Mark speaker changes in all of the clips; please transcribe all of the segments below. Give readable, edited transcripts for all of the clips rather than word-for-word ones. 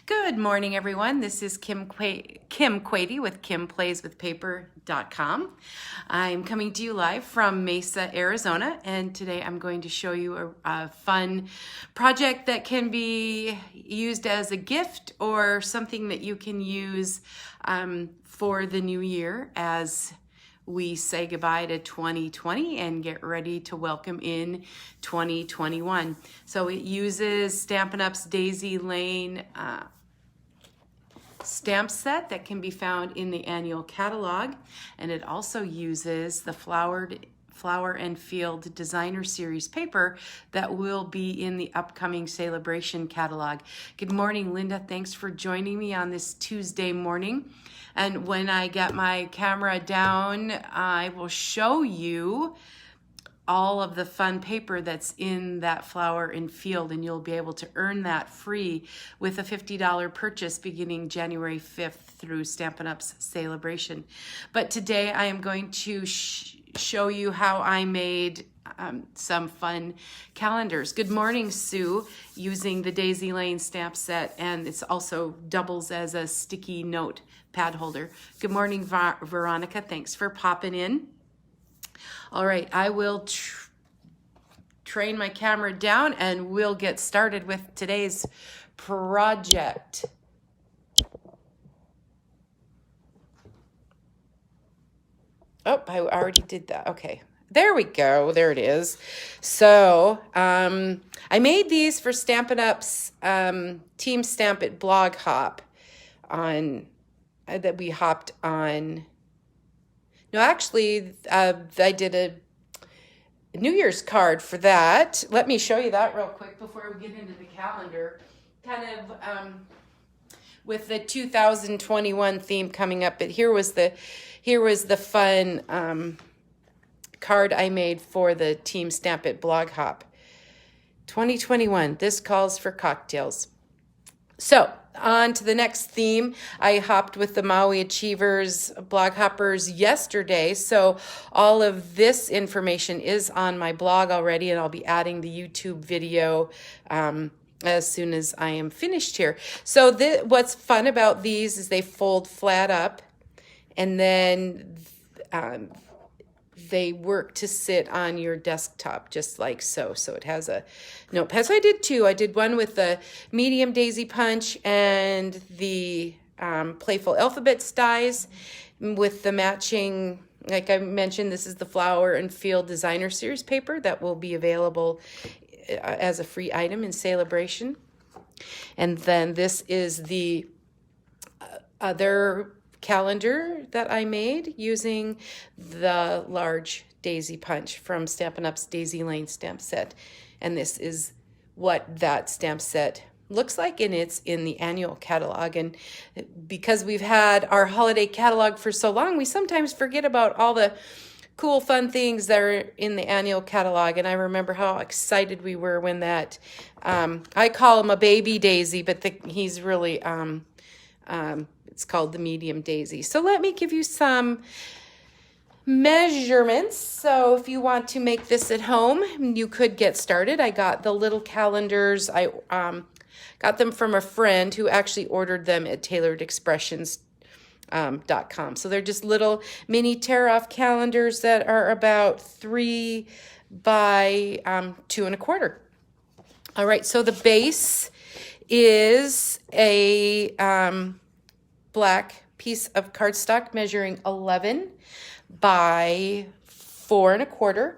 Speaker 1: Good morning, everyone. This is Kim Quady with KimPlaysWithPaper.com. I'm coming to you live from Mesa, Arizona, and today I'm going to show you a fun project that can be used as a gift or something that you can use for the new year as we say goodbye to 2020 and get ready to welcome in 2021. So it uses Stampin' Up's Daisy Lane stamp set that can be found in the annual catalog, and it also uses the Flower and Field Designer Series paper that will be in the upcoming Celebration catalog. Good morning, Linda. Thanks for joining me on this Tuesday morning. And when I get my camera down, I will show you all of the fun paper that's in that Flower and Field, and you'll be able to earn that free with a $50 purchase beginning January 5th through Stampin' Up's Celebration. But today I am going to show you how I made some fun calendars. Good morning, Sue, using the Daisy Lane stamp set, and it's also doubles as a sticky note pad holder. Good morning, Veronica. Thanks for popping in. All right, I will train my camera down and we'll get started with today's project. Oh, I already did that. Okay. There we go. There it is. So I made these for Stampin' Up's Team Stamp It blog hop on that we hopped on. No, actually, I did a New Year's card for that. Let me show you that real quick before we get into the calendar. Kind of with the 2021 theme coming up, but here was the fun card I made for the Team Stamp It blog hop. 2021, this calls for cocktails. So on to the next theme. I hopped with the Maui Achievers blog hoppers yesterday. So all of this information is on my blog already, and I'll be adding the YouTube video as soon as I am finished here. So what's fun about these is they fold flat up, and then they work to sit on your desktop just like so. So it has a notepad. So I did two. I did one with the medium daisy punch and the playful alphabet dies with the matching, like I mentioned, this is the Flower and Field Designer Series paper that will be available as a free item in Celebration. And then this is the other calendar that I made using the large daisy punch from Stampin' Up's Daisy Lane stamp set. And this is what that stamp set looks like, and it's in the annual catalog. And because we've had our holiday catalog for so long, we sometimes forget about all the cool, fun things that are in the annual catalog. And I remember how excited we were when that, I call him a baby daisy, but he's really, it's called the medium daisy. So let me give you some measurements. So if you want to make this at home, you could get started. I got the little calendars. I got them from a friend who actually ordered them at tailoredexpressions.com. So they're just little mini tear-off calendars that are about 3 by 2 1/4. All right, so the base is a black piece of cardstock measuring 11 by 4 1/4,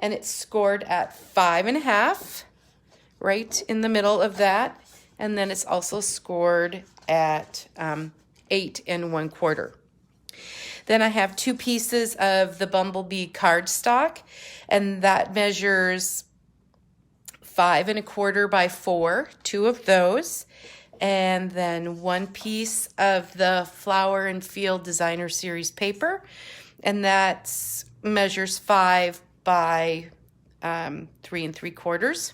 Speaker 1: and it's scored at 5 1/2, right in the middle of that, and then it's also scored at 8 1/4. Then I have 2 pieces of the Bumblebee cardstock, and that measures 5 1/4 by 4, 2 of those. And then 1 piece of the Flower and Field Designer Series paper, and that measures 5 by 3 3/4.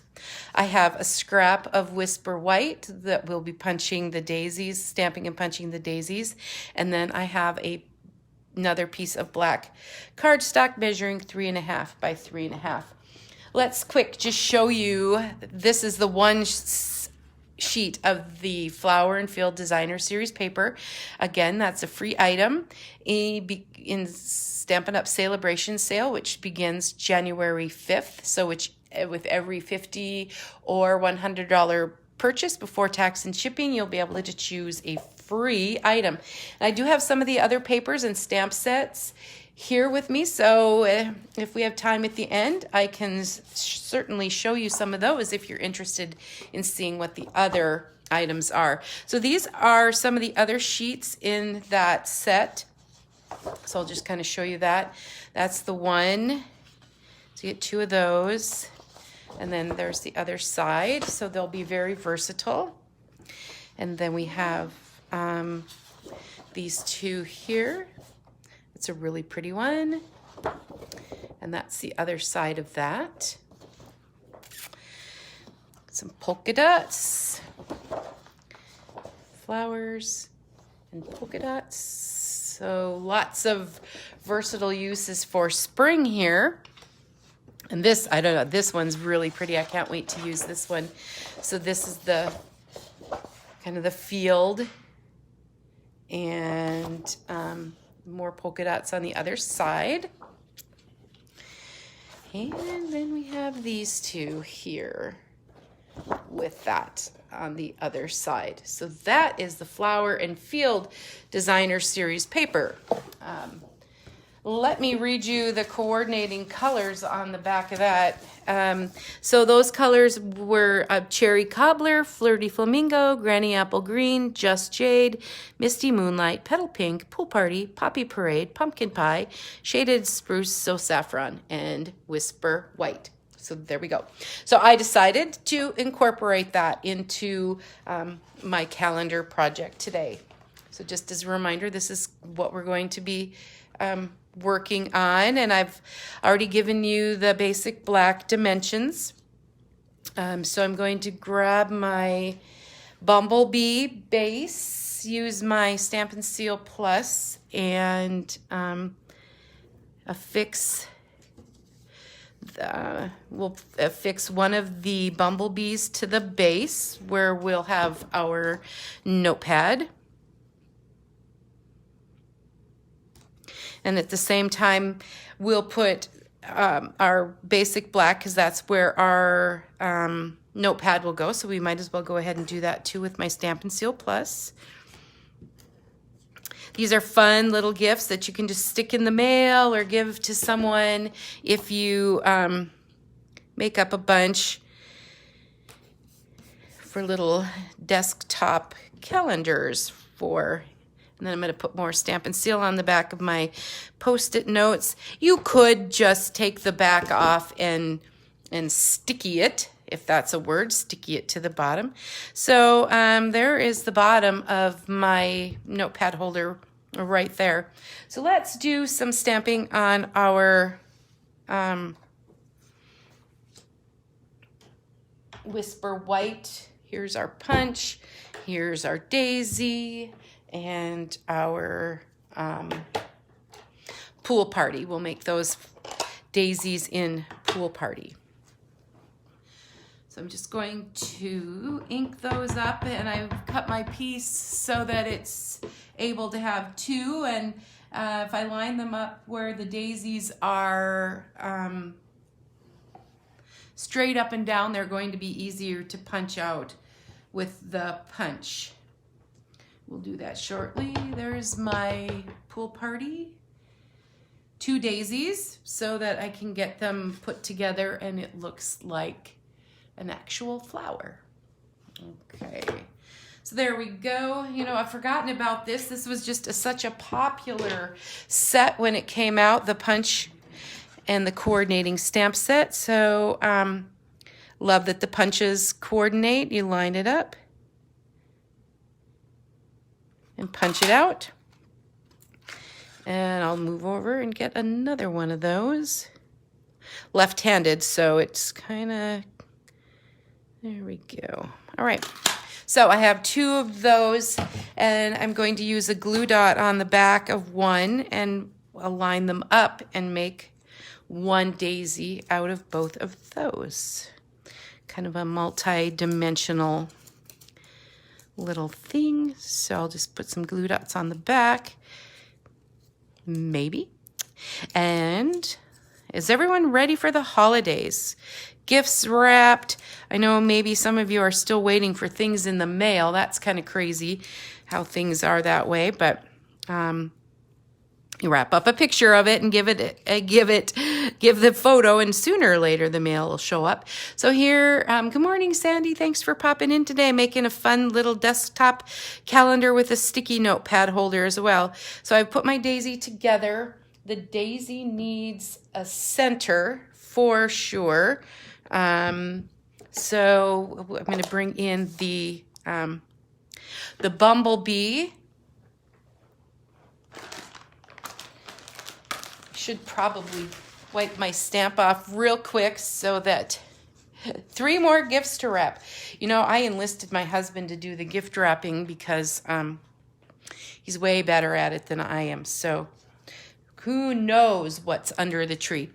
Speaker 1: I have a scrap of Whisper White that will be punching the daisies, stamping and punching the daisies, and then I have another piece of black cardstock measuring 3 1/2 by 3 1/2. Let's just show you. This is the one sheet of the Flower and Field Designer Series paper. Again, that's a free item in Stampin' Up! Celebration Sale, which begins January 5th. So with every $50 or $100 purchase before tax and shipping, you'll be able to choose a free item. And I do have some of the other papers and stamp sets here with me, so if we have time at the end, I can certainly show you some of those if you're interested in seeing what the other items are. So these are some of the other sheets in that set. So I'll just kind of show you that. That's the one. So you get two of those. And then there's the other side. So they'll be very versatile. And then we have these two here. It's a really pretty one. And that's the other side of that. Some polka dots, flowers, and polka dots. So lots of versatile uses for spring here. And this, I don't know, this one's really pretty. I can't wait to use this one. So this is the kind of the field, and more polka dots on the other side. And then we have these two here with that on the other side. So that is the Flower and Field Designer Series paper. Let me read you the coordinating colors on the back of that. So those colors were Cherry Cobbler, Flirty Flamingo, Granny Apple Green, Just Jade, Misty Moonlight, Petal Pink, Pool Party, Poppy Parade, Pumpkin Pie, Shaded Spruce, So Saffron, and Whisper White. So there we go. So I decided to incorporate that into my calendar project today. So just as a reminder, this is what we're going to be working on, and I've already given you the basic black dimensions. So I'm going to grab my Bumblebee base, use my Stampin' Seal Plus, and we'll affix one of the bumblebees to the base where we'll have our notepad. And at the same time, we'll put our basic black, because that's where our notepad will go. So we might as well go ahead and do that too with my Stampin' Seal Plus. These are fun little gifts that you can just stick in the mail or give to someone if you make up a bunch for little desktop calendars for. And then I'm going to put more Stampin' Seal on the back of my Post-it notes. You could just take the back off and sticky it, if that's a word, sticky it to the bottom. So there is the bottom of my notepad holder right there. So let's do some stamping on our Whisper White. Here's our punch. Here's our daisy. And our Pool Party. We'll make those daisies in Pool Party. So I'm just going to ink those up, and I've cut my piece so that it's able to have two, and if I line them up where the daisies are straight up and down, they're going to be easier to punch out with the punch. We'll do that shortly. There's my Pool Party. Two daisies so that I can get them put together and it looks like an actual flower. Okay, so there we go. You know, I've forgotten about this. This was just such a popular set when it came out, the punch and the coordinating stamp set. So love that the punches coordinate. You line it up and punch it out. And I'll move over and get another one of those. Left-handed, so it's kind of, there we go. All right, so I have two of those, and I'm going to use a glue dot on the back of one, and I'll line them up and make one daisy out of both of those. Kind of a multi-dimensional little thing. So I'll just put some glue dots on the back, maybe. And is everyone ready for the holidays? Gifts wrapped. I know maybe some of you are still waiting for things in the mail. That's kind of crazy how things are that way, but you wrap up a picture of it and give the photo, and sooner or later the mail will show up. So here, good morning, Sandy. Thanks for popping in today, making a fun little desktop calendar with a sticky notepad holder as well. So I've put my daisy together. The daisy needs a center for sure. So I'm going to bring in the bumblebee. Should probably wipe my stamp off real quick so that 3 more gifts to wrap. You know, I enlisted my husband to do the gift wrapping because he's way better at it than I am. So who knows what's under the tree.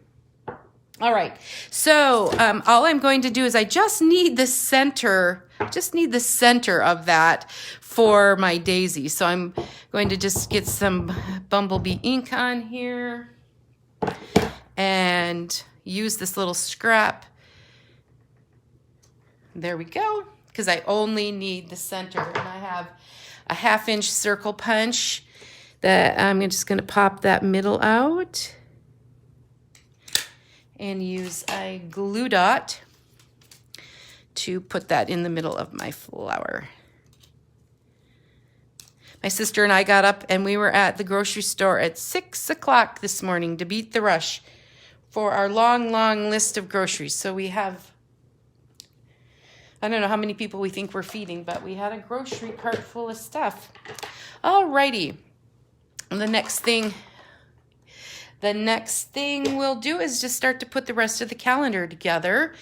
Speaker 1: All right, so all I'm going to do is I just need the center of that for my daisy. So I'm going to just get some bumblebee ink on here and use this little scrap. There we go, because I only need the center. And I have a 1/2-inch circle punch that I'm just going to pop that middle out and use a glue dot to put that in the middle of my flower. My sister and I got up and we were at the grocery store at 6 o'clock this morning to beat the rush for our long, long list of groceries. So we have, I don't know how many people we think we're feeding, but we had a grocery cart full of stuff. Alrighty. And the next thing we'll do is just start to put the rest of the calendar together.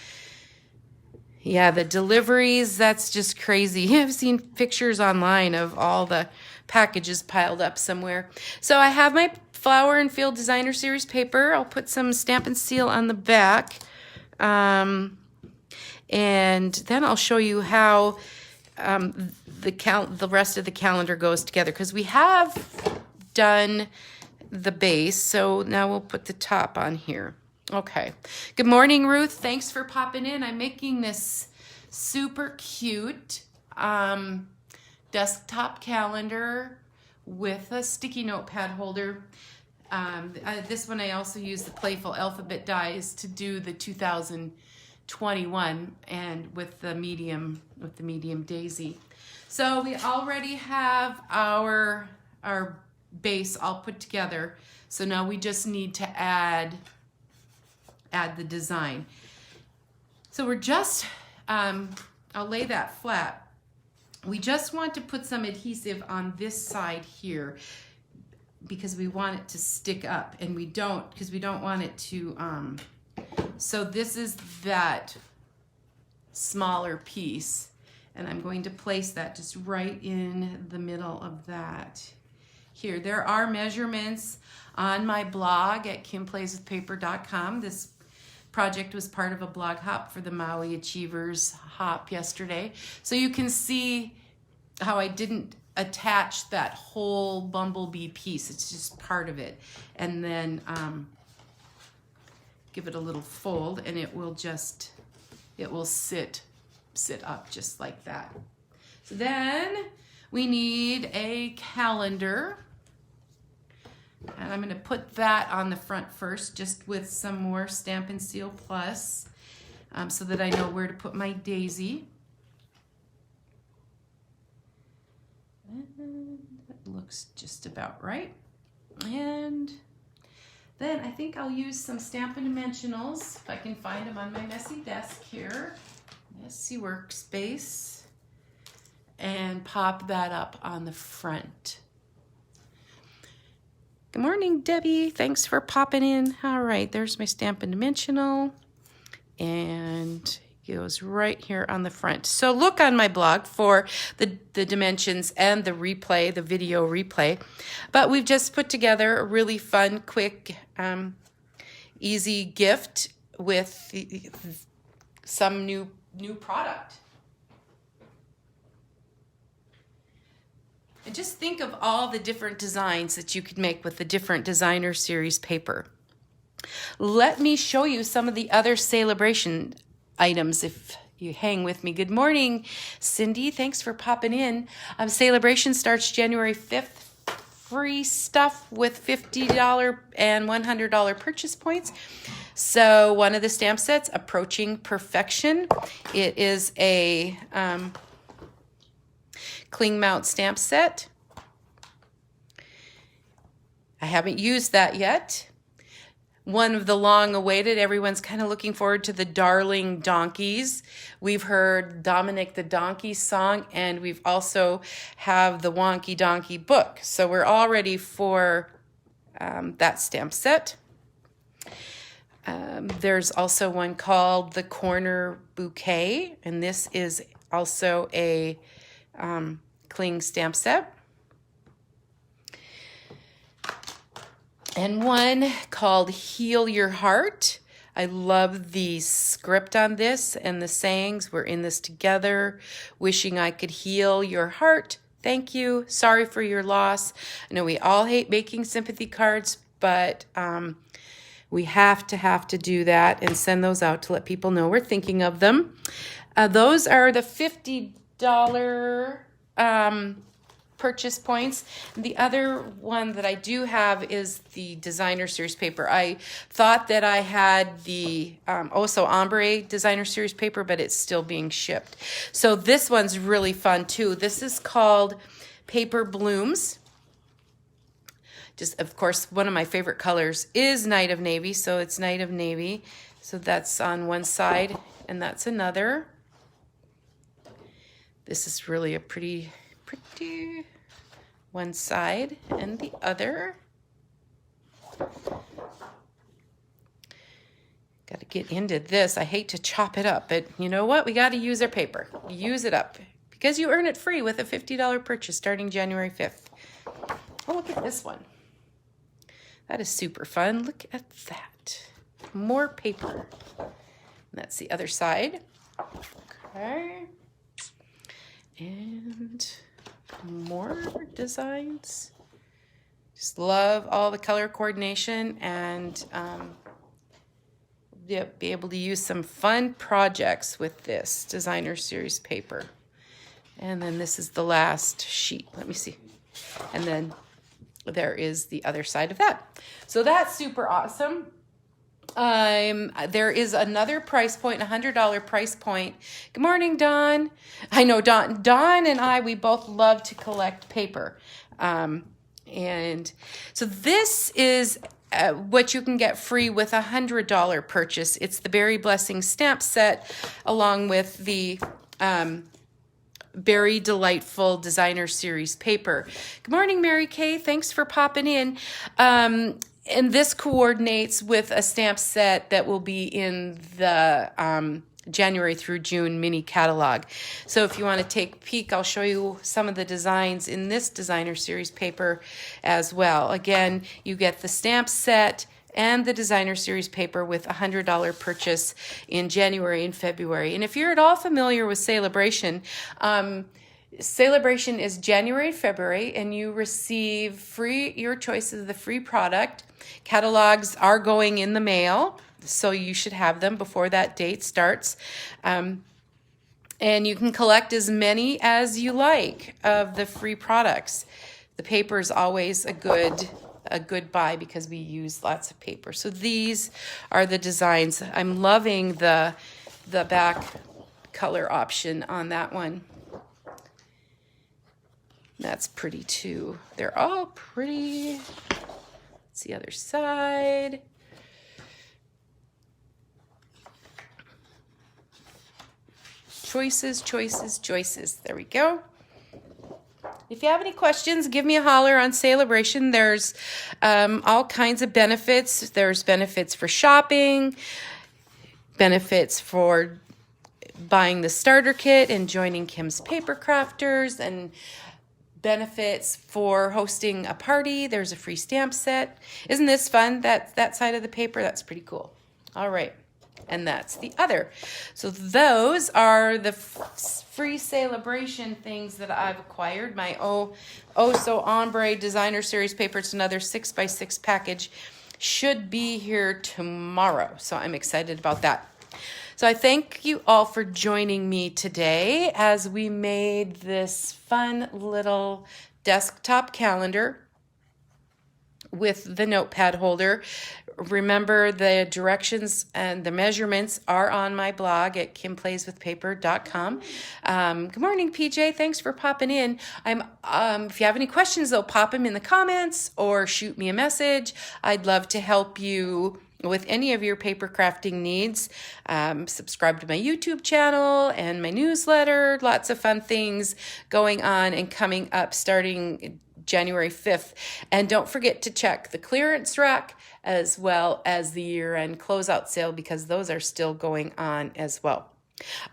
Speaker 1: Yeah, the deliveries, that's just crazy. I've seen pictures online of all the packages piled up somewhere. So I have my Flower and Field Designer Series paper. I'll put some Stampin' Seal on the back. And then I'll show you how the rest of the calendar goes together, because we have done the base. So now we'll put the top on here. Okay. Good morning, Ruth. Thanks for popping in. I'm making this super cute desktop calendar with a sticky notepad holder. This one I also use the playful alphabet dies to do the 2021 and with the medium daisy. So we already have our base all put together. So now we just need to add the design. So we're just, I'll lay that flat. We just want to put some adhesive on this side here because we want it to stick up, and we don't, because we don't want it to, so this is that smaller piece, and I'm going to place that just right in the middle of that. Here, there are measurements on my blog at kimplayswithpaper.com. This project was part of a blog hop for the Maui Achievers hop yesterday. So you can see how I didn't attach that whole bumblebee piece. It's just part of it. And then give it a little fold, and it will sit up just like that. So then we need a calendar. And I'm going to put that on the front first, just with some more Stampin' Seal Plus, so that I know where to put my daisy. And that looks just about right. And then I think I'll use some Stampin' Dimensionals, if I can find them on my messy desk here. Messy workspace. And pop that up on the front. Good morning, Debbie. Thanks for popping in. All right, there's my Stampin' Dimensional. And it goes right here on the front. So look on my blog for the dimensions and the replay, the video replay. But we've just put together a really fun, quick, easy gift with some new product. And just think of all the different designs that you could make with the different designer series paper. Let me show you some of the other Celebration items if you hang with me. Good morning, Cindy. Thanks for popping in. Celebration starts January 5th. Free stuff with $50 and $100 purchase points. So one of the stamp sets, Approaching Perfection. It is a cling mount stamp set. I haven't used that yet. One of the long-awaited, everyone's kind of looking forward to the Darling Donkeys. We've heard Dominic the Donkey song, and we've also have the Wonky Donkey book. So we're all ready for that stamp set. There's also one called the Corner Bouquet, and this is also a cling stamp set. And one called Heal Your Heart. I love the script on this and the sayings. We're in this together. Wishing I could heal your heart. Thank you. Sorry for your loss. I know we all hate making sympathy cards, but we have to do that and send those out to let people know we're thinking of them. Those are the $50 purchase points. The other one that I do have is the designer series paper. I thought that I had the also ombre designer series paper, but it's still being shipped. So this one's really fun too. This is called Paper Blooms. Just, of course, one of my favorite colors is Night of Navy, so it's Night of Navy. So that's on one side, and that's another. This is really a pretty one side and the other. Got to get into this. I hate to chop it up, but you know what? We got to use our paper. Use it up because you earn it free with a $50 purchase starting January 5th. Oh, look at this one. That is super fun. Look at that. More paper. And that's the other side. Okay. And more designs. Just love all the color coordination and be able to use some fun projects with this designer series paper. And then this is the last sheet. Let me see. And then there is the other side of that. So that's super awesome. There is another price point, $100 price point. Good morning, Dawn. I know Dawn and I, we both love to collect paper. And so this is what you can get free with a $100 purchase. It's the Berry Blessing stamp set along with the Berry Delightful Designer Series paper. Good morning, Mary Kay. Thanks for popping in. And this coordinates with a stamp set that will be in the January through June mini catalog. So if you want to take a peek, I'll show you some of the designs in this designer series paper as well. Again, you get the stamp set and the designer series paper with a $100 purchase in January and February. And if you're at all familiar with Celebration, Celebration is January, February, and you receive free your choices of the free product. Catalogs are going in the mail, so you should have them before that date starts. And you can collect as many as you like of the free products. The paper is always a good buy because we use lots of paper. So these are the designs. I'm loving the back color option on that one. That's pretty too. They're all pretty. It's the other side. Choices, choices, choices. There we go. If you have any questions, give me a holler on Celebration. There's all kinds of benefits. There's benefits for shopping, benefits for buying the starter kit and joining Kim's Paper Crafters, and benefits for hosting a party. There's a free stamp set. Isn't this fun? That side of the paper, that's pretty cool. All right. and that's the other. So those are the free celebration things that I've acquired. My so Ombre Designer Series paper. It's another 6x6 package. Should be here tomorrow. So I'm excited about that. So I thank you all for joining me today as we made this fun little desktop calendar with the notepad holder. Remember, the directions and the measurements are on my blog at kimplayswithpaper.com. Good morning, PJ. Thanks for popping in. If you have any questions, though, pop them in the comments or shoot me a message. I'd love to help you with any of your paper crafting needs. Subscribe to my YouTube channel and my newsletter. Lots of fun things going on and coming up starting January 5th. And don't forget to check the clearance rack as well as the year-end closeout sale, because those are still going on as well.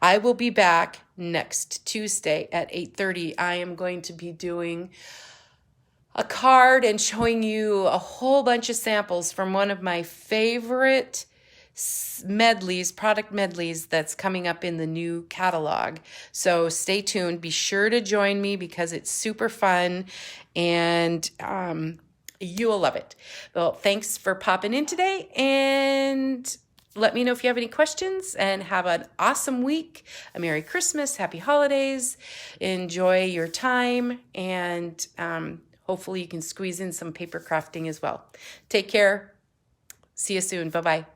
Speaker 1: I will be back next Tuesday at 8:30. I am going to be doing a card and showing you a whole bunch of samples from one of my favorite product medleys that's coming up in the new catalog. So stay tuned. Be sure to join me because it's super fun and you will love it. Well, thanks for popping in today, and let me know if you have any questions, and have an awesome week. A Merry Christmas, Happy Holidays. Enjoy your time, and hopefully you can squeeze in some paper crafting as well. Take care. See you soon. Bye-bye.